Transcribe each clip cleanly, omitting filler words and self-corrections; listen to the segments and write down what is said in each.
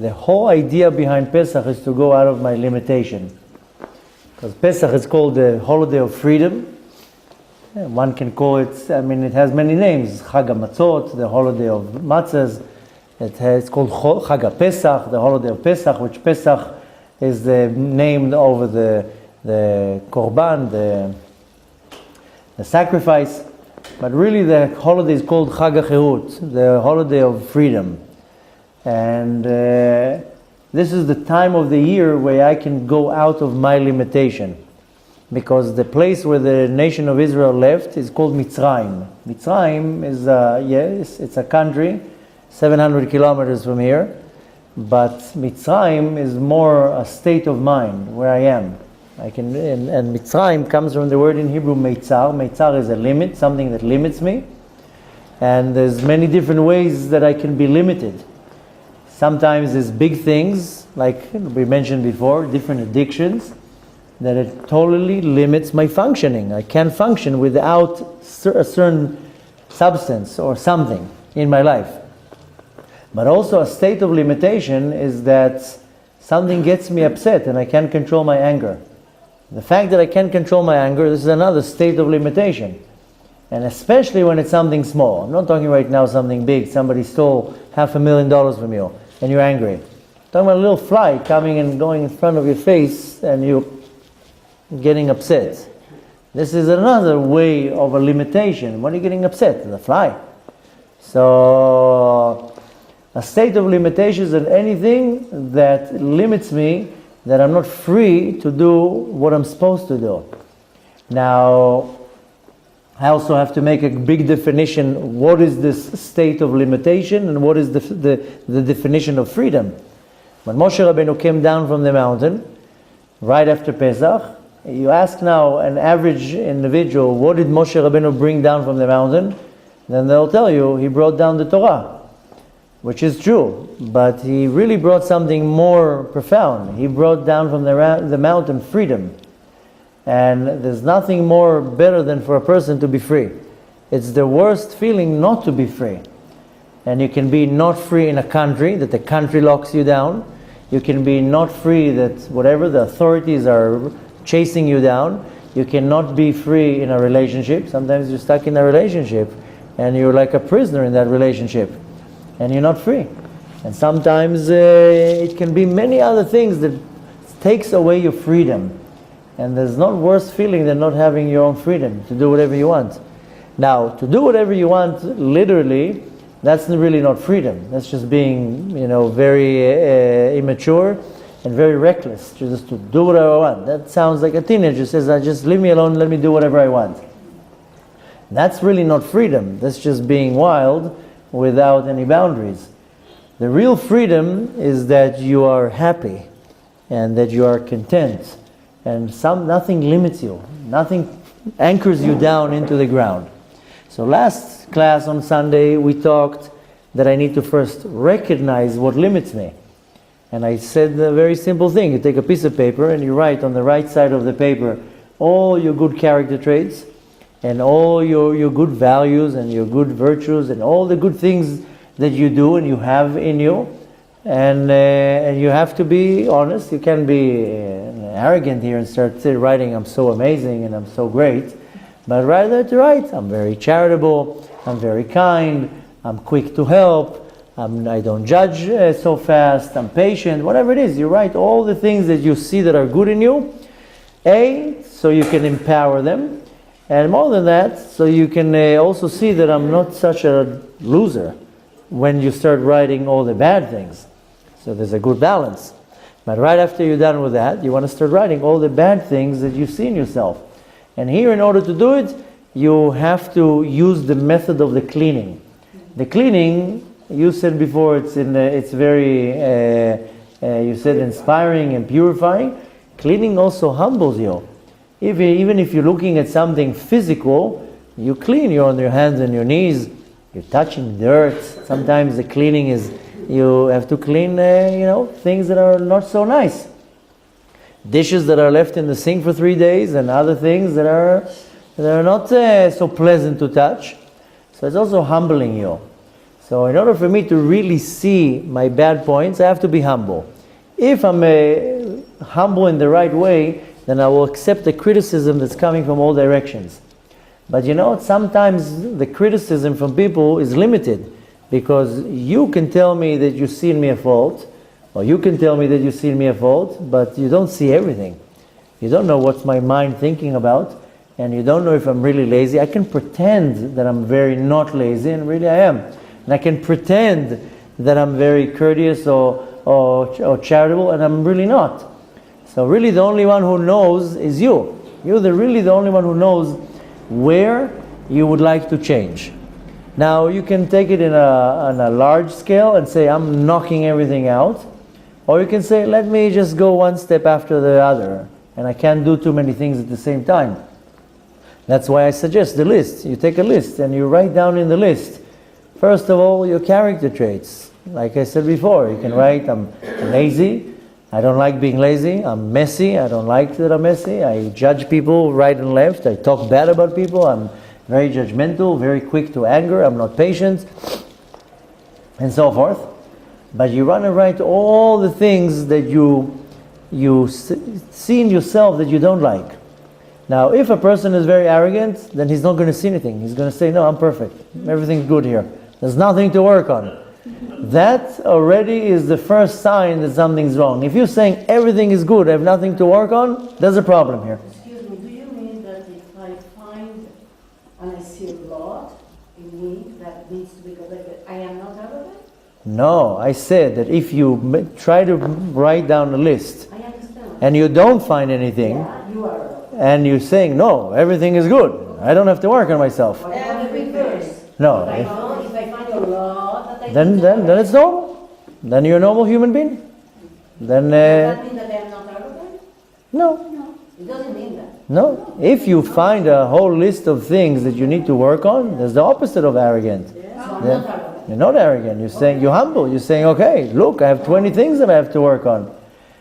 The whole idea behind Pesach is to go out of my limitation. Because Pesach is called the holiday of freedom. One can call it, it has many names. Chag HaMatzot, the holiday of matzahs. It's called Chag HaPesach, the holiday of Pesach, which Pesach is named over the Korban, the sacrifice. But really the holiday is called Chag HaCherut, the holiday of freedom. And this is the time of the year where I can go out of my limitation. Because the place where the nation of Israel left is called Mitzrayim. Mitzrayim is, it's a country 700 kilometers from here. But Mitzrayim is more a state of mind where I am. And Mitzrayim comes from the word in Hebrew Meitzar. Meitzar is a limit, something that limits me. And there's many different ways that I can be limited. Sometimes there's big things, like we mentioned before, different addictions, that it totally limits my functioning. I can't function without a certain substance or something in my life. But also a state of limitation is that something gets me upset and I can't control my anger. The fact that I can't control my anger, this is another state of limitation. And especially when it's something small. I'm not talking right now something big. Somebody stole $500,000 from you and you're angry. I'm talking about a little fly coming and going in front of your face and you getting upset. This is another way of a limitation. What are you getting upset? The fly. So a state of limitations is anything that limits me, that I'm not free to do what I'm supposed to do. Now, I also have to make a big definition. What is this state of limitation and what is the definition of freedom? When Moshe Rabbeinu came down from the mountain, right after Pesach, you ask now an average individual, what did Moshe Rabbeinu bring down from the mountain? Then they'll tell you, he brought down the Torah, which is true. But he really brought something more profound. He brought down from the mountain freedom. And there's nothing more better than for a person to be free. It's the worst feeling not to be free. And you can be not free in a country, that the country locks you down. You can be not free that whatever, the authorities are chasing you down. You cannot be free in a relationship. Sometimes you're stuck in a relationship and you're like a prisoner in that relationship and you're not free. And sometimes it can be many other things that takes away your freedom. And there's not worse feeling than not having your own freedom to do whatever you want. Now, to do whatever you want, literally, that's really not freedom. That's just being, very immature and very reckless, just to do whatever I want. That sounds like a teenager says, just leave me alone, let me do whatever I want. That's really not freedom. That's just being wild without any boundaries. The real freedom is that you are happy and that you are content and nothing limits you. Nothing anchors you down into the ground. So last class on Sunday we talked that I need to first recognize what limits me. And I said a very simple thing. You take a piece of paper and you write on the right side of the paper all your good character traits and all your good values and your good virtues and all the good things that you do and you have in you. And you have to be honest. You can't be arrogant here and start writing, I'm so amazing and I'm so great. But rather to write, I'm very charitable, I'm very kind, I'm quick to help, I don't judge so fast, I'm patient, whatever it is. You write all the things that you see that are good in you. So you can empower them. And more than that, so you can also see that I'm not such a loser when you start writing all the bad things. So there's a good balance. But right after you're done with that, you want to start writing all the bad things that you see in yourself. And here, in order to do it, you have to use the method of the cleaning. The cleaning, you said before, it's very, you said inspiring and purifying. Cleaning also humbles you. Even if you're looking at something physical, you clean. You're on your hands and your knees. You're touching dirt. Sometimes the cleaning is, you have to clean, things that are not so nice. Dishes that are left in the sink for 3 days and other things that are they're not so pleasant to touch. So it's also humbling you. So in order for me to really see my bad points, I have to be humble. If I'm humble in the right way, then I will accept the criticism that's coming from all directions. But sometimes the criticism from people is limited, because you can tell me that you see in me a fault, or you can tell me that you see in me a fault, but you don't see everything. You don't know what's my mind thinking about, and you don't know if I'm really lazy. I can pretend that I'm very not lazy, and really I am. And I can pretend that I'm very courteous or charitable, and I'm really not. So really the only one who knows is you. You're really the only one who knows where you would like to change. Now you can take it on a large scale and say, I'm knocking everything out. Or you can say, let me just go one step after the other, and I can't do too many things at the same time. That's why I suggest the list. You take a list and you write down in the list, first of all, your character traits. Like I said before, you can write, I'm lazy, I don't like being lazy, I'm messy, I don't like that I'm messy, I judge people right and left, I talk bad about people, I'm very judgmental, very quick to anger, I'm not patient, and so forth. But you want to write all the things that you see in yourself that you don't like. Now, if a person is very arrogant, then he's not going to see anything. He's going to say, no, I'm perfect. Everything's good here. There's nothing to work on. That already is the first sign that something's wrong. If you're saying everything is good, I have nothing to work on, there's a problem here. Excuse me, do you mean that if I find and I see a lot in me that needs to be corrected, I am not arrogant? No, I said that if you try to write down a list I understand. and you don't find anything, Yeah, you are arrogant. and you're saying, no, everything is good, I don't have to work on myself. And the reverse. No, If I find a lot that I then it's normal. Then you're a normal human being. Then does that mean that I am not arrogant? no, No, it doesn't mean that. no. If you find a whole list of things that you need to work on, that's the opposite of arrogant. So I'm Then not arrogant. you're not arrogant. You're saying you're humble. You're saying, okay, look, I have 20 things that I have to work on.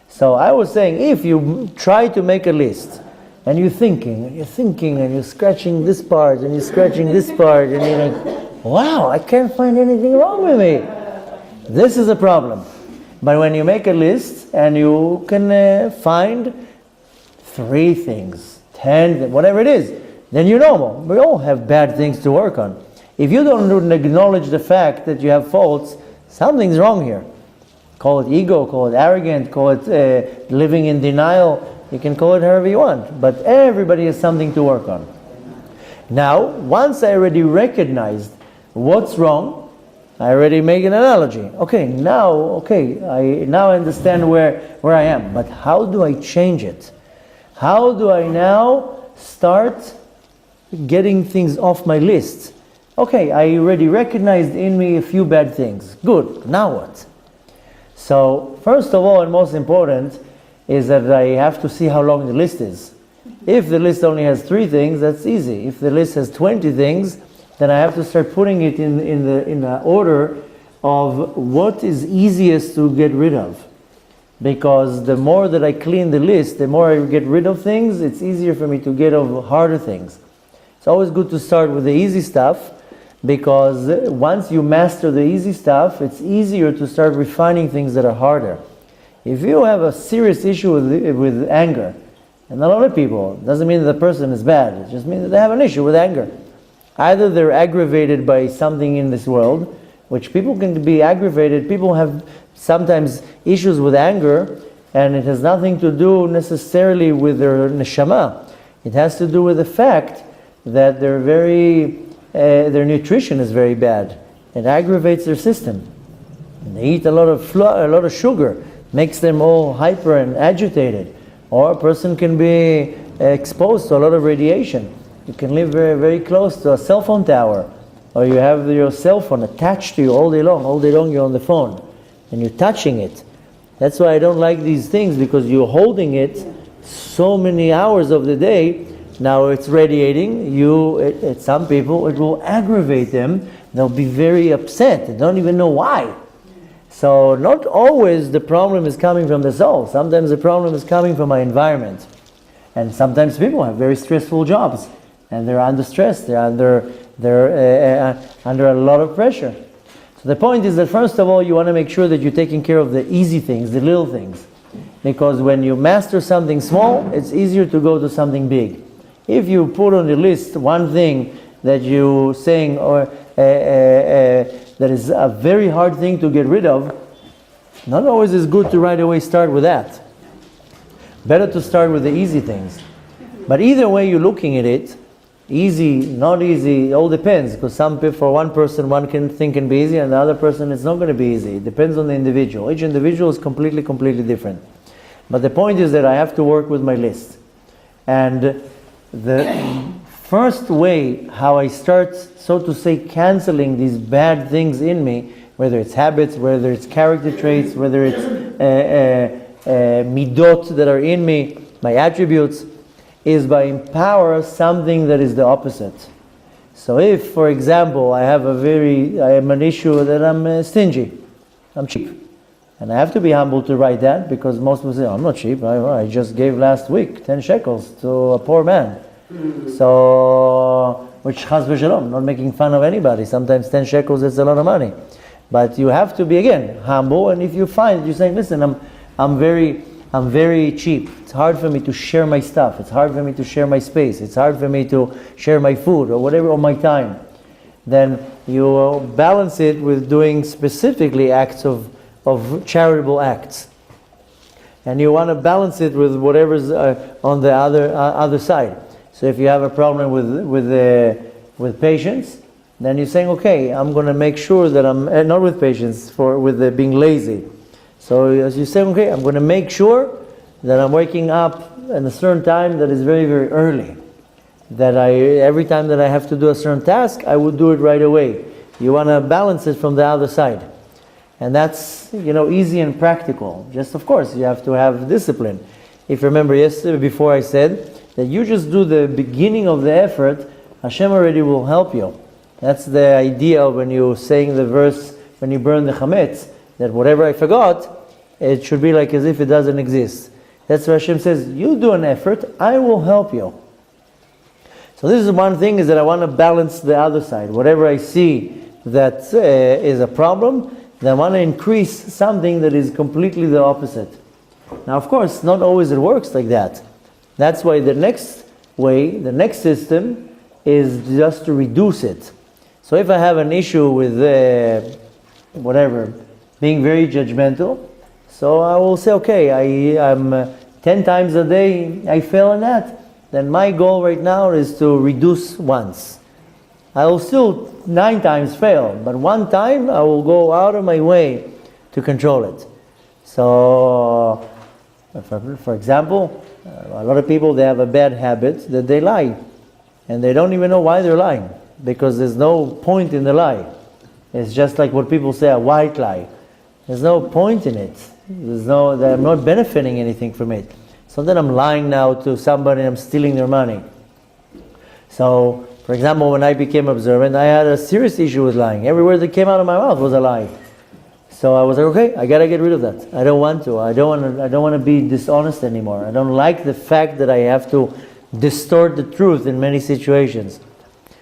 So I was saying, if you try to make a list, and you're thinking, and you're scratching this part, and you're scratching this part, and you're like, wow, I can't find anything wrong with me. This is a problem. But when you make a list, and you can find 3 things, 10, whatever it is, then you're normal. We all have bad things to work on. If you don't acknowledge the fact that you have faults, something's wrong here. Call it ego, call it arrogant, call it living in denial. You can call it however you want, but everybody has something to work on. Now, once I already recognized what's wrong, I already make an analogy. I now understand where I am, but how do I change it? How do I now start getting things off my list? Okay, I already recognized in me a few bad things. Good, now what? So, first of all, and most important, is that I have to see how long the list is. If the list only has 3 things, that's easy. If the list has 20 things, then I have to start putting it in the order of what is easiest to get rid of. Because the more that I clean the list, the more I get rid of things, it's easier for me to get over harder things. It's always good to start with the easy stuff, because once you master the easy stuff, it's easier to start refining things that are harder. If you have a serious issue with anger, and a lot of people, it doesn't mean that the person is bad, it just means that they have an issue with anger. Either they're aggravated by something in this world, which people can be aggravated, people have sometimes issues with anger, and it has nothing to do necessarily with their neshama. It has to do with the fact that their nutrition is very bad. It aggravates their system. And they eat a lot of sugar, makes them all hyper and agitated. Or a person can be exposed to a lot of radiation. You can live very, very close to a cell phone tower, or you have your cell phone attached to you all day long. All day long you're on the phone, and you're touching it. That's why I don't like these things, because you're holding it so many hours of the day. Now it's radiating. Some people, it will aggravate them. They'll be very upset. They don't even know why. So not always the problem is coming from the soul. Sometimes the problem is coming from my environment. And sometimes people have very stressful jobs. and they're under stress. They're under a lot of pressure. So the point is that first of all, you want to make sure that you're taking care of the easy things, the little things, because when you master something small, it's easier to go to something big. If you put on the list one thing that you saying or that is a very hard thing to get rid of, not always is good to right away start with that. Better to start with the easy things. But either way you're looking at it, easy, not easy, it all depends. Because for one person, one thing can be easy, and the other person it's not going to be easy. It depends on the individual. Each individual is completely different. But the point is that I have to work with my list. And the first way how I start, so to say, canceling these bad things in me, whether it's habits, whether it's character traits, whether it's midot that are in me, my attributes, is by empower something that is the opposite. So if, for example, I have an issue that I'm stingy, I'm cheap. And I have to be humble to write that, because most people say, I'm not cheap, I just gave last week 10 shekels to a poor man. So, which chas v'shalom, not making fun of anybody. Sometimes 10 shekels is a lot of money. But you have to be, again, humble, and if you find, you're saying, listen, I'm very cheap. It's hard for me to share my stuff. It's hard for me to share my space. It's hard for me to share my food or whatever, or my time. Then you balance it with doing specifically acts of charitable acts. And you want to balance it with whatever's on the other side. So if you have a problem with patience, then you're saying, okay, I'm going to make sure that I'm not with patience, with being lazy. So as you say, okay, I'm going to make sure that I'm waking up at a certain time that is very, very early. That every time that I have to do a certain task, I would do it right away. You want to balance it from the other side. And that's, easy and practical. Just, of course, you have to have discipline. If you remember yesterday, before I said that you just do the beginning of the effort, Hashem already will help you. That's the idea when you're saying the verse, when you burn the chametz, that whatever I forgot, it should be like as if it doesn't exist. That's why Hashem says, you do an effort, I will help you. So this is one thing, is that I want to balance the other side. Whatever I see that is a problem, then I want to increase something that is completely the opposite. Now, of course, not always it works like that. That's why the next way, the next system, is just to reduce it. So if I have an issue with being very judgmental, so I will say, okay, I'm 10 times a day, I fail in that. Then my goal right now is to reduce once. I will still 9 times fail, but one time I will go out of my way to control it. So, for example, a lot of people, they have a bad habit that they lie. And they don't even know why they're lying, because there's no point in the lie. It's just like what people say, a white lie. There's no point in it. I'm not benefiting anything from it. So then I'm lying now to somebody, I'm stealing their money. So, for example, when I became observant, I had a serious issue with lying. Every word that came out of my mouth was a lie. So I was like, okay, I gotta get rid of that. I don't want to. I don't want to be dishonest anymore. I don't like the fact that I have to distort the truth in many situations.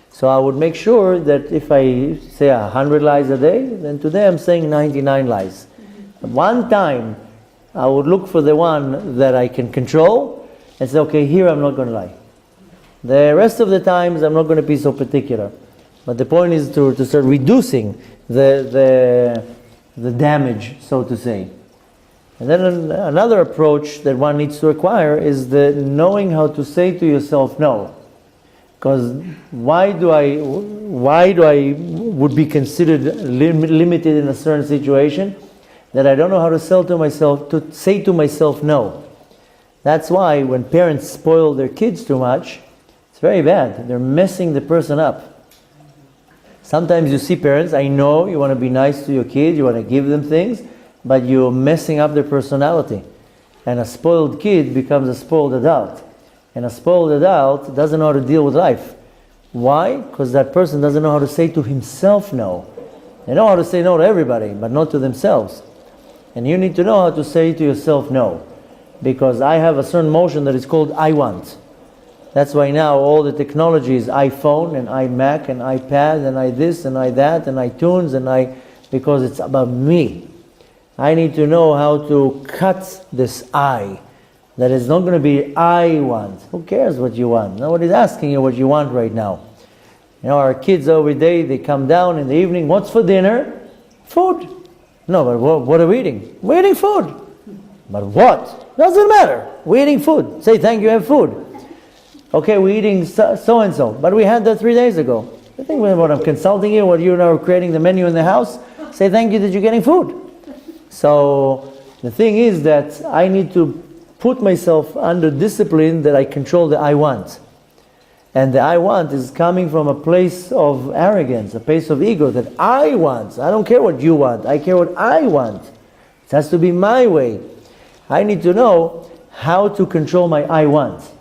So I would make sure that if I say 100 lies a day, then today I'm saying 99 lies. But one time, I would look for the one that I can control and say, okay, here I'm not going to lie. The rest of the times I'm not going to be so particular. But the point is to start reducing the damage, so to say. And then another approach that one needs to acquire is the knowing how to say to yourself no. Because why do I would be considered limited in a certain situation that I don't know how to say to myself no. That's why when parents spoil their kids too much, it's very bad. They're messing the person up. Sometimes you see parents, I know you want to be nice to your kids, you want to give them things, but you're messing up their personality. And a spoiled kid becomes a spoiled adult. And a spoiled adult doesn't know how to deal with life. Why? Because that person doesn't know how to say to himself no. They know how to say no to everybody, but not to themselves. And you need to know how to say to yourself no. Because I have a certain motion that is called I want. That's why now all the technology is iPhone and iMac and iPad and I this and I that and iTunes because it's about me. I need to know how to cut this I. That is not going to be I want. Who cares what you want? Nobody's asking you what you want right now. You know, our kids every day, they come down in the evening, what's for dinner? Food. No, but what are we eating? We're eating food. But what? Doesn't matter. We're eating food. Say thank you, have food. Okay, we're eating so-and-so, but we had that 3 days ago. I think what I'm consulting you, what you are creating the menu in the house, say thank you that you're getting food. So the thing is that I need to put myself under discipline that I control the I want. And the I want is coming from a place of arrogance, a place of ego, that I want. I don't care what you want, I care what I want. It has to be my way. I need to know how to control my I want.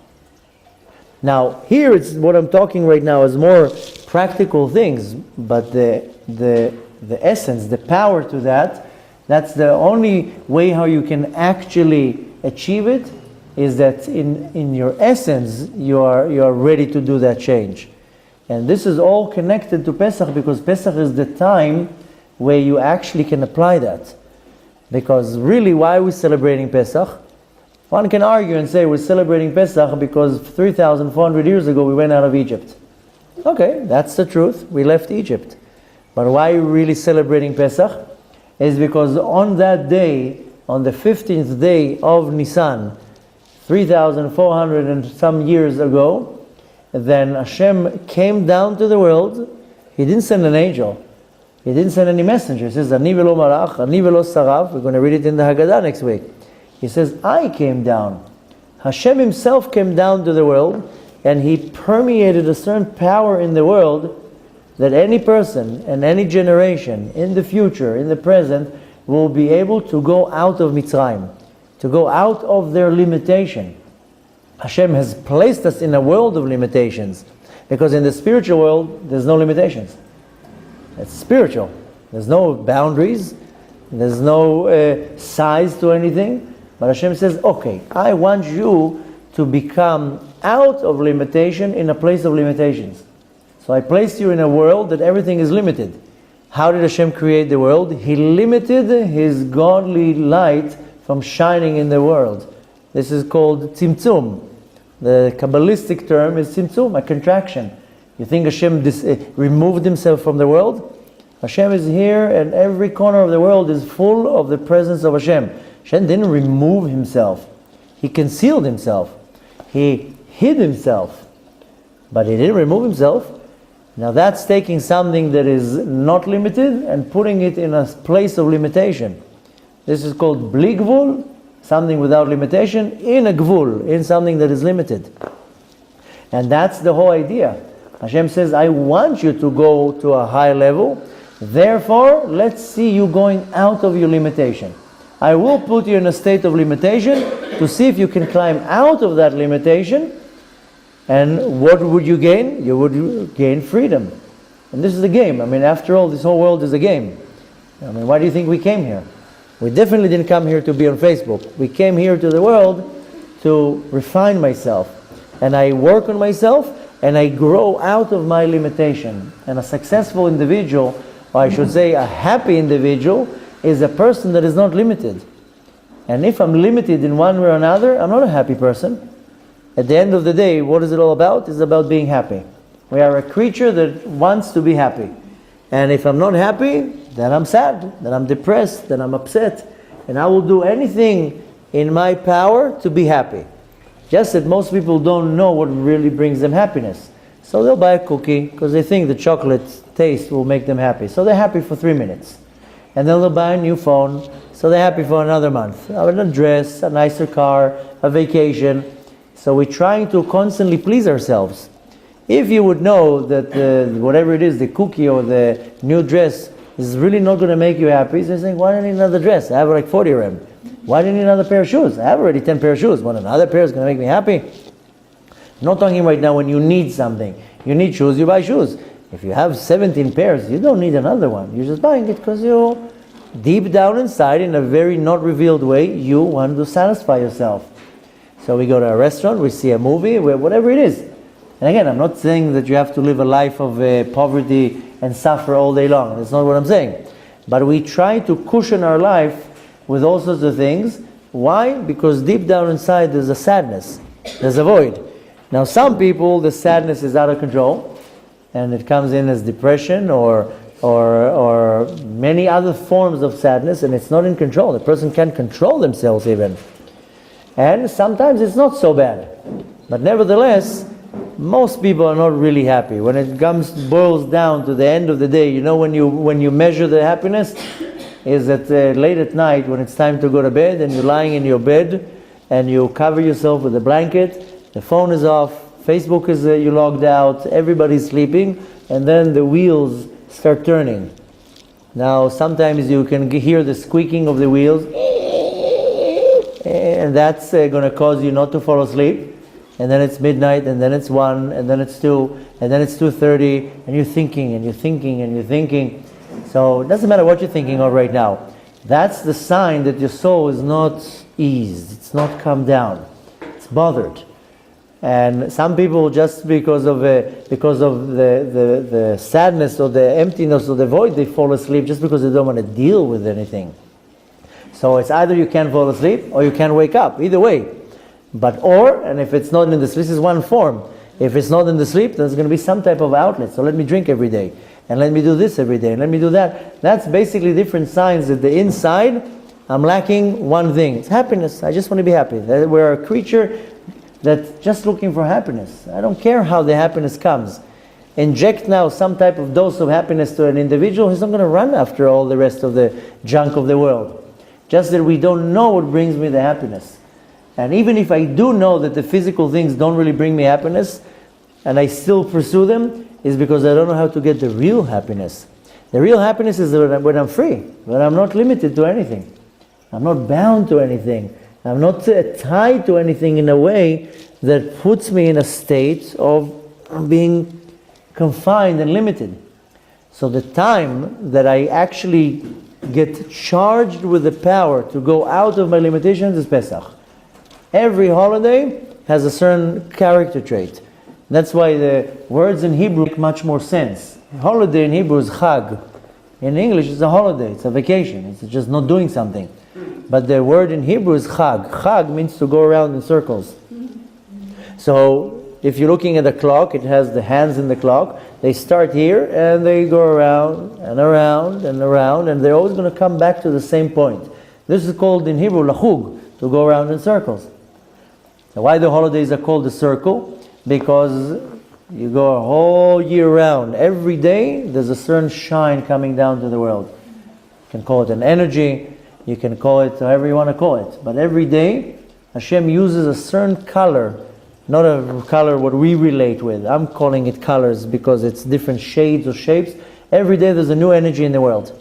Now, here it's what I'm talking right now is more practical things, but the essence, the power to that, that's the only way how you can actually achieve it, is that in your essence you are ready to do that change. And this is all connected to Pesach, because Pesach is the time where you actually can apply that. Because really, why are we celebrating Pesach? One can argue and say we're celebrating Pesach because 3,400 years ago we went out of Egypt. Okay, that's the truth. We left Egypt. But why are we really celebrating Pesach? Is because on that day, on the 15th day of Nisan, 3,400 and some years ago, then Hashem came down to the world. He didn't send an angel. He didn't send any messenger. He says, Ani velo malach, ani velo sarav. We're going to read it in the Haggadah next week. He says, I came down. Hashem himself came down to the world, and he permeated a certain power in the world that any person and any generation in the future, in the present, will be able to go out of Mitzrayim, to go out of their limitation. Hashem has placed us in a world of limitations, because in the spiritual world, there's no limitations. It's spiritual. There's no boundaries. There's no size to anything. But Hashem says, okay, I want you to become out of limitation in a place of limitations. So I placed you in a world that everything is limited. How did Hashem create the world? He limited His godly light from shining in the world. This is called tzimtzum. The Kabbalistic term is tzimtzum, a contraction. You think Hashem removed Himself from the world? Hashem is here, and every corner of the world is full of the presence of Hashem. Hashem didn't remove Himself. He concealed Himself. He hid Himself. But He didn't remove Himself. Now that's taking something that is not limited and putting it in a place of limitation. This is called bli gvul, something without limitation, in a gvul, in something that is limited. And that's the whole idea. Hashem says, I want you to go to a high level, therefore let's see you going out of your limitation. I will put you in a state of limitation to see if you can climb out of that limitation. And what would you gain? You would gain freedom. And this is a game. I mean, after all, this whole world is a game. I mean, why do you think we came here? We definitely didn't come here to be on Facebook. We came here to the world to refine myself. And I work on myself, and I grow out of my limitation. And a successful individual, or I should say a happy individual, is a person that is not limited. And if I'm limited in one way or another, I'm not a happy person. At the end of the day, what is it all about? It's about being happy. We are a creature that wants to be happy. And if I'm not happy, then I'm sad, then I'm depressed, then I'm upset. And I will do anything in my power to be happy. Just that most people don't know what really brings them happiness. So they'll buy a cookie because they think the chocolate taste will make them happy. So they're happy for 3 minutes. And then they'll buy a new phone, so they're happy for another month. A dress, a nicer car, a vacation. So we're trying to constantly please ourselves. If you would know that whatever it is, the cookie or the new dress is really not going to make you happy, so you're saying, why do I need another dress? I have like 40 of them. Why do I need another pair of shoes? I have already 10 pair of shoes. What, another pair is going to make me happy? I'm not talking right now when you need something. You need shoes, you buy shoes. If you have 17 pairs, you don't need another one. You're just buying it because you, deep down inside, in a very not revealed way, you want to satisfy yourself. So we go to a restaurant, we see a movie, whatever it is. And again, I'm not saying that you have to live a life of poverty and suffer all day long. That's not what I'm saying. But we try to cushion our life with all sorts of things. Why? Because deep down inside there's a sadness. There's a void. Now some people, the sadness is out of control. And it comes in as depression or many other forms of sadness, and it's not in control. The person can't control themselves even. And sometimes it's not so bad. But nevertheless, most people are not really happy. When it boils down to the end of the day, you know, when you measure the happiness, is that late at night when it's time to go to bed and you're lying in your bed and you cover yourself with a blanket, the phone is off, Facebook is you logged out, everybody's sleeping, and then the wheels start turning. Now sometimes you can hear the squeaking of the wheels, and that's going to cause you not to fall asleep. And then it's midnight, and then it's 1, and then it's 2, and then it's 2:30, and you're thinking, and you're thinking, and you're thinking. So it doesn't matter what you're thinking of right now. That's the sign that your soul is not eased, it's not calmed down, it's bothered. And some people, just because of the sadness or the emptiness or the void, they fall asleep just because they don't want to deal with anything. So it's either you can't fall asleep or you can't wake up, either way. And if it's not in the sleep, this is one form. If it's not in the sleep, there's going to be some type of outlet. So let me drink every day, and let me do this every day, and let me do that. That's basically different signs that the inside, I'm lacking one thing. It's happiness. I just want to be happy. We're a creature that's just looking for happiness. I don't care how the happiness comes. Inject now some type of dose of happiness to an individual, he's not going to run after all the rest of the junk of the world. Just that we don't know what brings me the happiness. And even if I do know that the physical things don't really bring me happiness, and I still pursue them, is because I don't know how to get the real happiness. The real happiness is when I'm free, when I'm not limited to anything. I'm not bound to anything. I'm not tied to anything in a way that puts me in a state of being confined and limited. So the time that I actually get charged with the power to go out of my limitations is Pesach. Every holiday has a certain character trait. That's why the words in Hebrew make much more sense. Holiday in Hebrew is Chag. In English it's a holiday, it's a vacation, it's just not doing something. But the word in Hebrew is Chag. Chag means to go around in circles. So if you're looking at the clock, it has the hands in the clock. They start here and they go around and around and around, and they're always going to come back to the same point. This is called in Hebrew Lachug, to go around in circles. So why the holidays are called a circle? Because you go a whole year round. Every day there's a certain shine coming down to the world. You can call it an energy, you can call it however you want to call it. But every day Hashem uses a certain color, not a color what we relate with. I'm calling it colors because it's different shades or shapes. Every day there's a new energy in the world.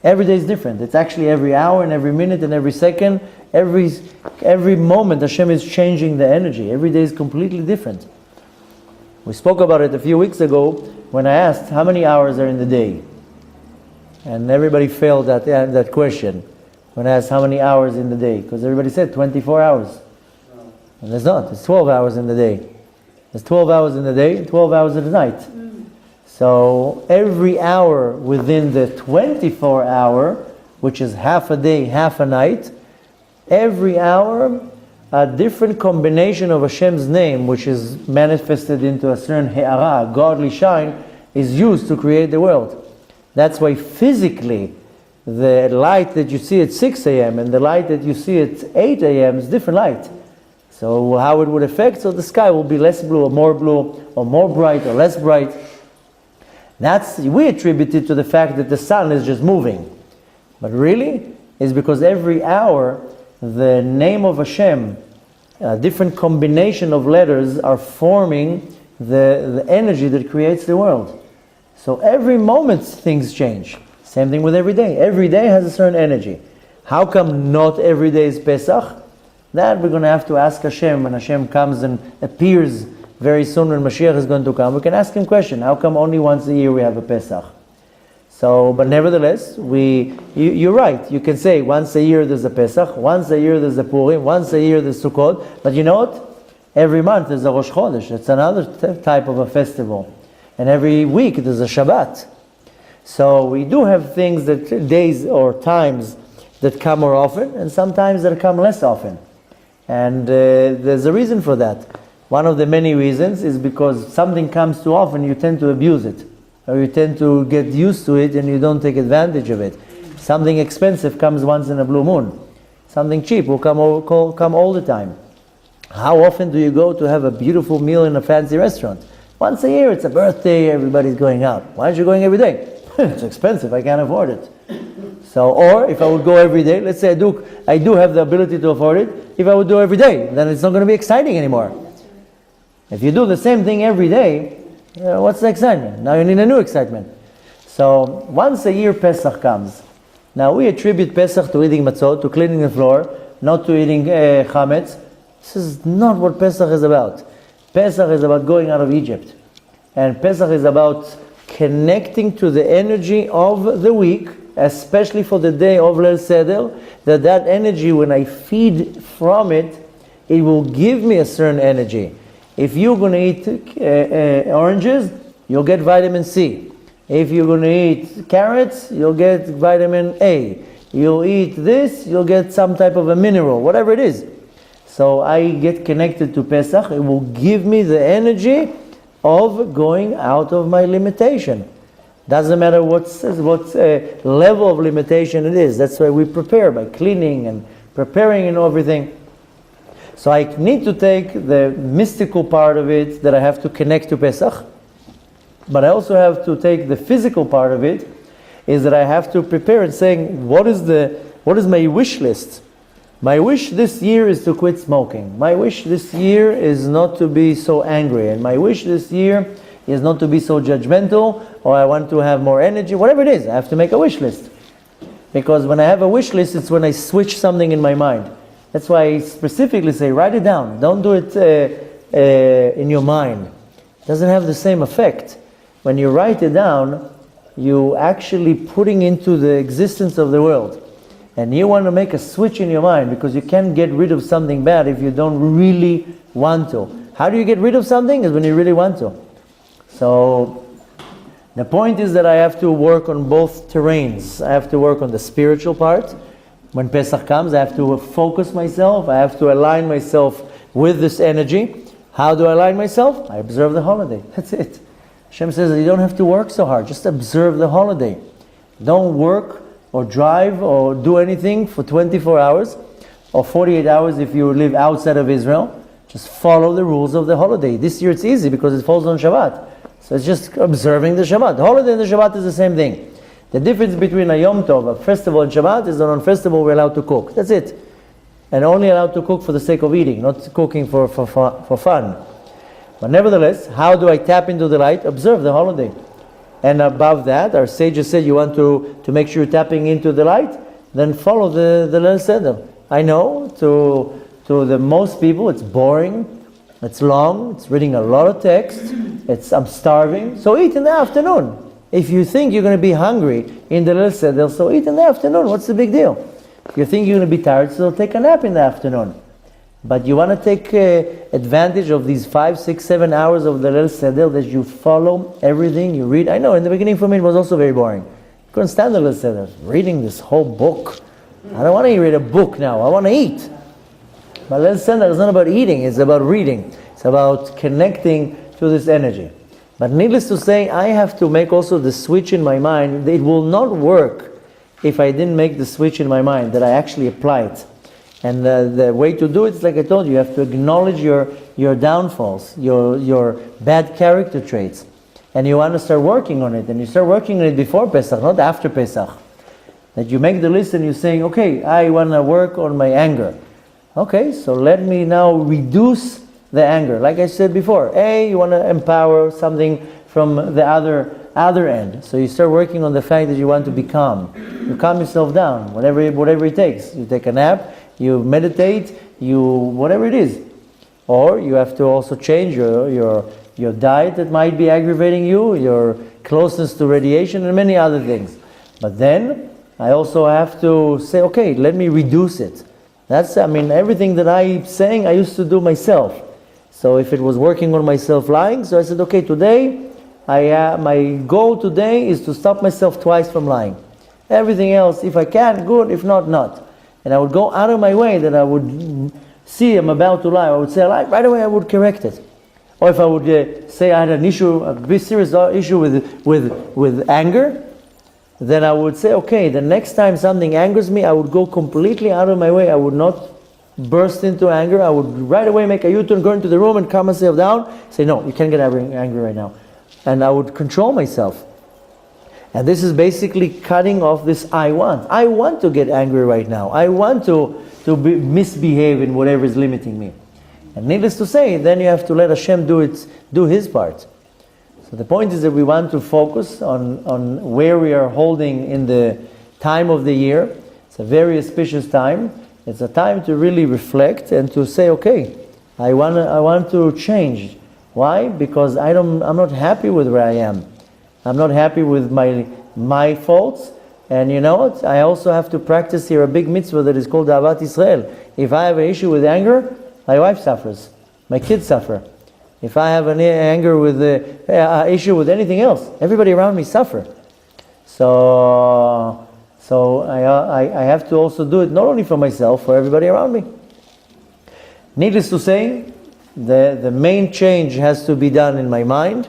Every day is different. It's actually every hour and every minute and every second. Every moment Hashem is changing the energy. Every day is completely different. We spoke about it a few weeks ago when I asked how many hours are in the day. And everybody failed that question when I asked how many hours in the day. Because everybody said 24 hours. And there's not. It's 12 hours in the day. There's 12 hours in the day and 12 hours in the night. So every hour within the 24 hour, which is half a day, half a night, every hour a different combination of Hashem's name, which is manifested into a certain he'ara, a godly shine, is used to create the world. That's why physically the light that you see at 6 a.m. and the light that you see at 8 a.m. is different light. So how it would affect, so the sky will be less blue or more bright or less bright. We attribute it to the fact that the sun is just moving. But really, it's because every hour the name of Hashem, a different combination of letters are forming the energy that creates the world. So every moment things change. Same thing with every day. Every day has a certain energy. How come not every day is Pesach? That we're going to have to ask Hashem when Hashem comes and appears very soon when Mashiach is going to come. We can ask him a question. How come only once a year we have a Pesach? So, but nevertheless, you're right. You can say once a year there's a Pesach, once a year there's a Purim, once a year there's Sukkot. But you know what? Every month there's a Rosh Chodesh. It's another type of a festival. And every week there's a Shabbat. So we do have things days or times that come more often, and sometimes that come less often. And there's a reason for that. One of the many reasons is because something comes too often, you tend to abuse it. Or you tend to get used to it and you don't take advantage of it. Something expensive comes once in a blue moon. Something cheap will come all the time. How often do you go to have a beautiful meal in a fancy restaurant? Once a year, it's a birthday, everybody's going out. Why aren't you going every day? It's expensive, I can't afford it. So, or if I would go every day, let's say I do have the ability to afford it, if I would do every day, then it's not going to be exciting anymore. If you do the same thing every day, what's the excitement? Now you need a new excitement. So once a year Pesach comes. Now we attribute Pesach to eating matzot, to cleaning the floor, not to eating chametz. This is not what Pesach is about. Pesach is about going out of Egypt. And Pesach is about connecting to the energy of the week, especially for the day of Leil Seder, that energy, when I feed from it, it will give me a certain energy. If you're going to eat oranges, you'll get vitamin C. If you're going to eat carrots, you'll get vitamin A. You'll eat this, you'll get some type of a mineral, whatever it is. So I get connected to Pesach. It will give me the energy of going out of my limitation. Doesn't matter what level of limitation it is. That's why we prepare by cleaning and preparing and everything. So I need to take the mystical part of it, that I have to connect to Pesach, but I also have to take the physical part of it, is that I have to prepare and saying, what is my wish list? My wish this year is to quit smoking. My wish this year is not to be so angry. And my wish this year is not to be so judgmental, or I want to have more energy, whatever it is. I have to make a wish list. Because when I have a wish list, it's when I switch something in my mind. That's why I specifically say, write it down. Don't do it in your mind. It doesn't have the same effect. When you write it down, you actually putting into the existence of the world. And you want to make a switch in your mind, because you can't get rid of something bad if you don't really want to. How do you get rid of something? Is when you really want to. So the point is that I have to work on both terrains. I have to work on the spiritual part. When Pesach comes, I have to focus myself. I have to align myself with this energy. How do I align myself? I observe the holiday. That's it. Hashem says that you don't have to work so hard. Just observe the holiday. Don't work or drive or do anything for 24 hours or 48 hours if you live outside of Israel. Just follow the rules of the holiday. This year it's easy because it falls on Shabbat. So it's just observing the Shabbat. The holiday and the Shabbat is the same thing. The difference between a Yom Tov, a festival, and Shabbat is that on festival we're allowed to cook. That's it. And only allowed to cook for the sake of eating, not cooking for fun. But nevertheless, how do I tap into the light? Observe the holiday. And above that, our sages said you want to make sure you're tapping into the light, then follow the Leil Seder. I know to the most people it's boring, it's long, it's reading a lot of text, I'm starving, so eat in the afternoon. If you think you're going to be hungry in the Leil Seder, so eat in the afternoon. What's the big deal? If you think you're going to be tired, so take a nap in the afternoon. But you want to take advantage of these 5, 6, 7 hours of the Leil Seder, that you follow everything, you read. I know, in the beginning for me it was also very boring. I couldn't stand the Leil Seder, reading this whole book. I don't want to read a book now, I want to eat. But Leil Seder is not about eating, it's about reading. It's about connecting to this energy. But needless to say, I have to make also the switch in my mind. It will not work if I didn't make the switch in my mind, that I actually apply it. And the way to do it is, like I told you, you have to acknowledge your downfalls, your bad character traits. And you want to start working on it. And you start working on it before Pesach, not after Pesach. That you make the list and you're saying, okay, I want to work on my anger. Okay, so let me now reduce the anger. Like I said before, you want to empower something from the other end. So you start working on the fact that you want to be calm. You calm yourself down, whatever it takes. You take a nap, you meditate, whatever it is. Or you have to also change your diet that might be aggravating you, your closeness to radiation, and many other things. But then I also have to say, okay, let me reduce it. Everything that I'm saying, I used to do myself. So if it was working on myself lying, so I said, okay, today, my goal today is to stop myself twice from lying. Everything else, if I can, good, if not, not. And I would go out of my way that I would see I'm about to lie. I would say a lie, right away I would correct it. Or if I would say I had an issue, a very serious issue with anger, then I would say, okay, the next time something angers me, I would go completely out of my way. I would not burst into anger. I would right away make a U-turn, go into the room and calm myself down. Say, no, you can't get angry right now. And I would control myself. And this is basically cutting off this I want. I want to get angry right now. I want to misbehave in whatever is limiting me. And needless to say, then you have to let Hashem do His part. So the point is that we want to focus on where we are holding in the time of the year. It's a very auspicious time. It's a time to really reflect and to say, okay, I want to change. Why? Because I'm not happy with where I am. I'm not happy with my faults. And you know what? I also have to practice here a big mitzvah that is called Ahavat Israel. If I have an issue with anger, my wife suffers. My kids suffer. If I have an anger with issue with anything else, everybody around me suffer. So I have to also do it not only for myself, for everybody around me. Needless to say, the main change has to be done in my mind,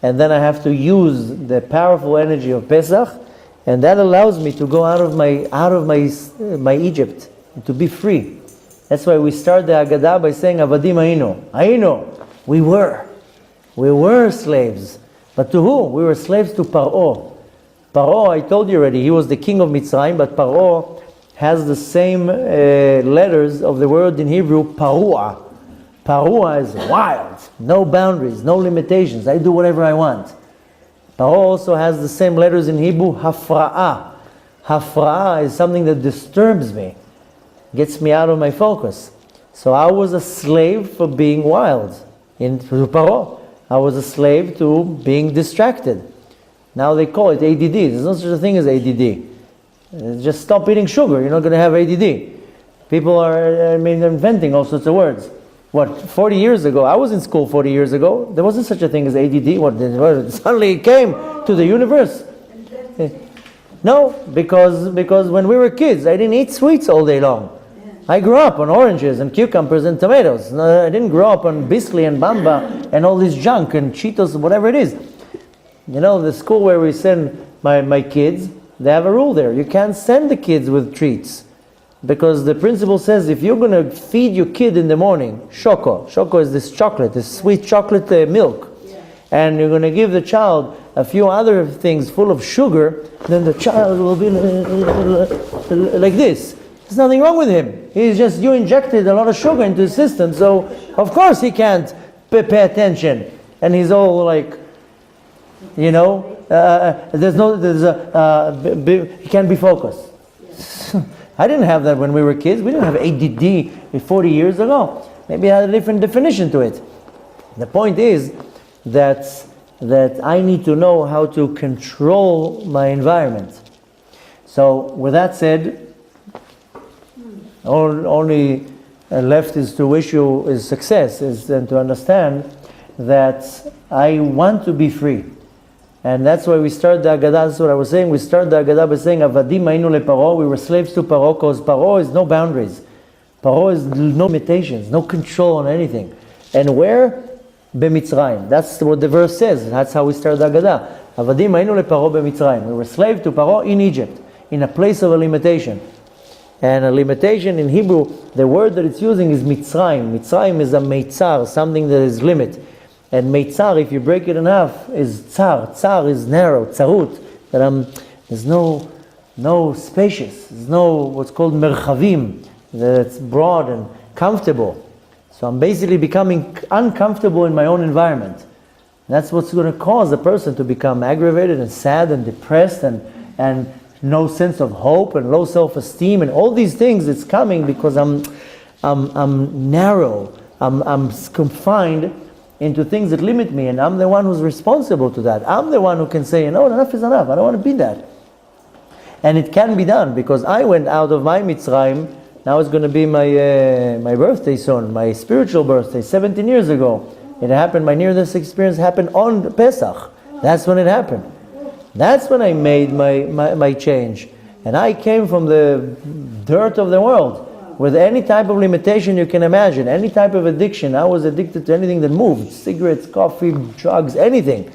and then I have to use the powerful energy of Pesach, and that allows me to go out of my Egypt, to be free. That's why we start the Haggadah by saying Avadim Hayinu. We were slaves. But to who? We were slaves to Paro. Paro, I told you already, he was the king of Mitzrayim, but Paro has the same letters of the word in Hebrew, Parua. Parua is wild, no boundaries, no limitations. I do whatever I want. Paro also has the same letters in Hebrew, Hafra'ah. Hafra'ah is something that disturbs me, gets me out of my focus. So I was a slave for being wild. To Paro, I was a slave to being distracted. Now they call it ADD. There's no such a thing as ADD. Just stop eating sugar. You're not going to have ADD. People are inventing all sorts of words. 40 years ago? I was in school 40 years ago. There wasn't such a thing as ADD. Suddenly it came to the universe. No, because when we were kids, I didn't eat sweets all day long. I grew up on oranges and cucumbers and tomatoes. I didn't grow up on Bisley and Bamba and all this junk and Cheetos, whatever it is. You know, the school where we send my kids, they have a rule there. You can't send the kids with treats. Because the principal says if you're going to feed your kid in the morning, Shoko is this chocolate, this sweet chocolate milk, and you're going to give the child a few other things full of sugar, then the child will be like this. There's nothing wrong with him. He's just, you injected a lot of sugar into his system, so of course he can't pay attention. And he's all like, you know, he can't be focused. I didn't have that when we were kids. We didn't have ADD 40 years ago. Maybe I had a different definition to it. The point is that I need to know how to control my environment. So with that said, only left is to wish you is success, and to understand that I want to be free. And that's why we start the Haggadah. That's what I was saying. We start the Haggadah by saying, Avadim Hayinu leParo. We were slaves to Paro, because Paro is no boundaries. Paro is no limitations, no control on anything. And where? B'Mitzrayim. That's what the verse says. That's how we start the Haggadah. Avadim Hayinu leParo b'Mitzrayim. We were slaves to Paro in Egypt, in a place of a limitation. And a limitation in Hebrew, the word that it's using is Mitzrayim. Mitzrayim is a meitzar, something that is limit. And meitzar, if you break it in half, is tzar. Tzar is narrow, tzarut. That there's no spacious. There's no what's called merchavim. That's broad and comfortable. So I'm basically becoming uncomfortable in my own environment. And that's what's going to cause a person to become aggravated and sad and depressed and no sense of hope and low self-esteem and all these things. It's coming because I'm narrow. I'm confined into things that limit me, and I'm the one who's responsible to that. I'm the one who can say, enough is enough. I don't want to be that. And it can be done, because I went out of my Mitzrayim. Now it's going to be my birthday soon, my spiritual birthday, 17 years ago. It happened, my near-death experience happened on Pesach. That's when it happened. That's when I made my change. And I came from the dirt of the world, with any type of limitation you can imagine, any type of addiction. I was addicted to anything that moved, cigarettes, coffee, drugs, anything.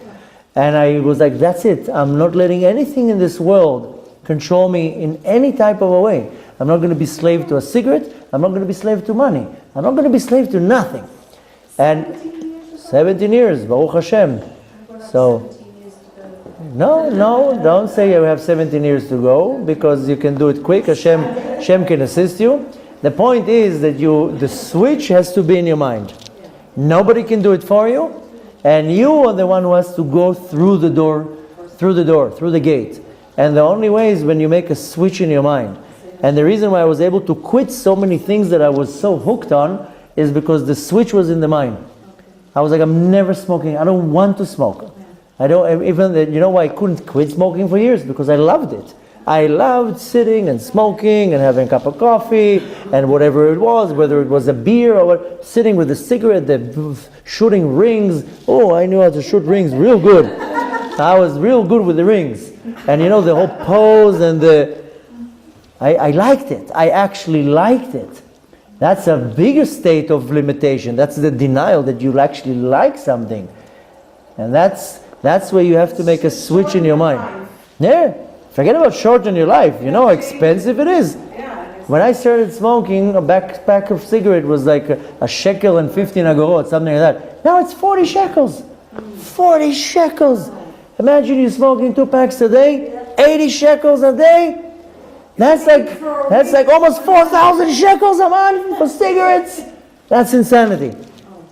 And I was like, that's it. I'm not letting anything in this world control me in any type of a way. I'm not going to be slave to a cigarette. I'm not going to be slave to money. I'm not going to be slave to nothing. And 17 years, Baruch Hashem. So, no, don't say you have 17 years to go, because you can do it quick. Hashem can assist you. The point is that the switch has to be in your mind. Nobody can do it for you, and you are the one who has to go through the gate. And the only way is when you make a switch in your mind. And the reason why I was able to quit so many things that I was so hooked on is because the switch was in the mind. I was like, I'm never smoking. I don't want to smoke. I don't even, you know why I couldn't quit smoking for years? Because I loved it. I loved sitting and smoking and having a cup of coffee and whatever it was, whether it was a beer or what, sitting with a cigarette, shooting rings. Oh, I knew how to shoot rings real good. I was real good with the rings. And the whole pose and I liked it. I actually liked it. That's a bigger state of limitation. That's the denial that you actually like something. And that's where you have to make a switch in your mind. Yeah. Forget about short in your life. You know how expensive it is. When I started smoking, a pack of cigarette was like a shekel and 15 agorot, something like that. Now it's 40 shekels. 40 shekels. Imagine you smoking 2 packs a day, 80 shekels a day. That's like almost 4,000 shekels a month for cigarettes. That's insanity.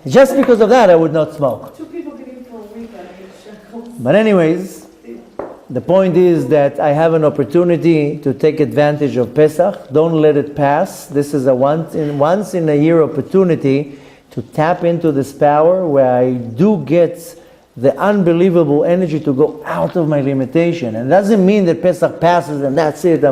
Just because of that, I would not smoke. 2 people can eat for a week at 8 shekels. But anyways, the point is that I have an opportunity to take advantage of Pesach. Don't let it pass. This is a once in a year opportunity to tap into this power where I do get the unbelievable energy to go out of my limitation. And it doesn't mean that Pesach passes and that's it,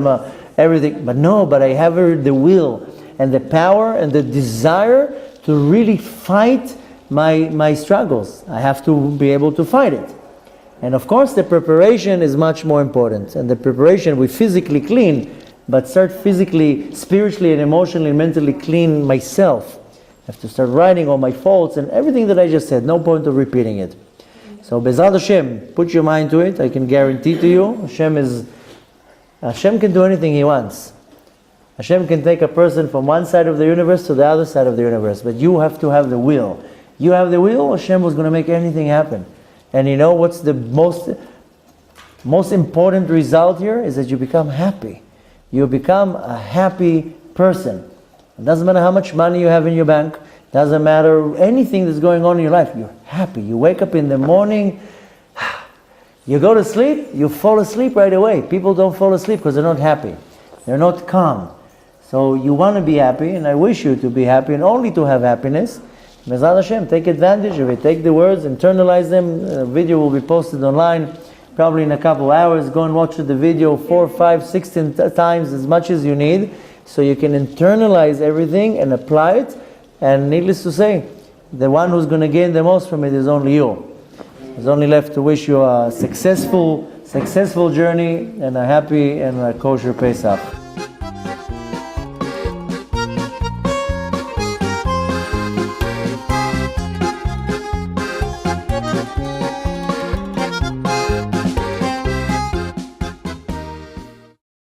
everything. But I have the will and the power and the desire to really fight my struggles. I have to be able to fight it. And of course the preparation is much more important. And the preparation, we physically clean, but start physically, spiritually and emotionally and mentally clean myself. I have to start writing all my faults and everything that I just said. No point of repeating it. So Bezrat Hashem, put your mind to it. I can guarantee to you, Hashem can do anything He wants. Hashem can take a person from one side of the universe to the other side of the universe, but you have to have the will. You have the will, Hashem was going to make anything happen. And you know what's the most important result here is that you become happy. You become a happy person. It doesn't matter how much money you have in your bank. Doesn't matter anything that's going on in your life. You're happy. You wake up in the morning, you go to sleep, you fall asleep right away. People don't fall asleep because they're not happy. They're not calm. So you want to be happy, and I wish you to be happy and only to have happiness. Bezrat Hashem, take advantage of it. Take the words, internalize them. The video will be posted online probably in a couple hours. Go and watch the video 4, 5, 16 times, as much as you need, so you can internalize everything and apply it. And needless to say, the one who's going to gain the most from it is only you. It's only left to wish you a successful journey and a happy and a kosher Pesach.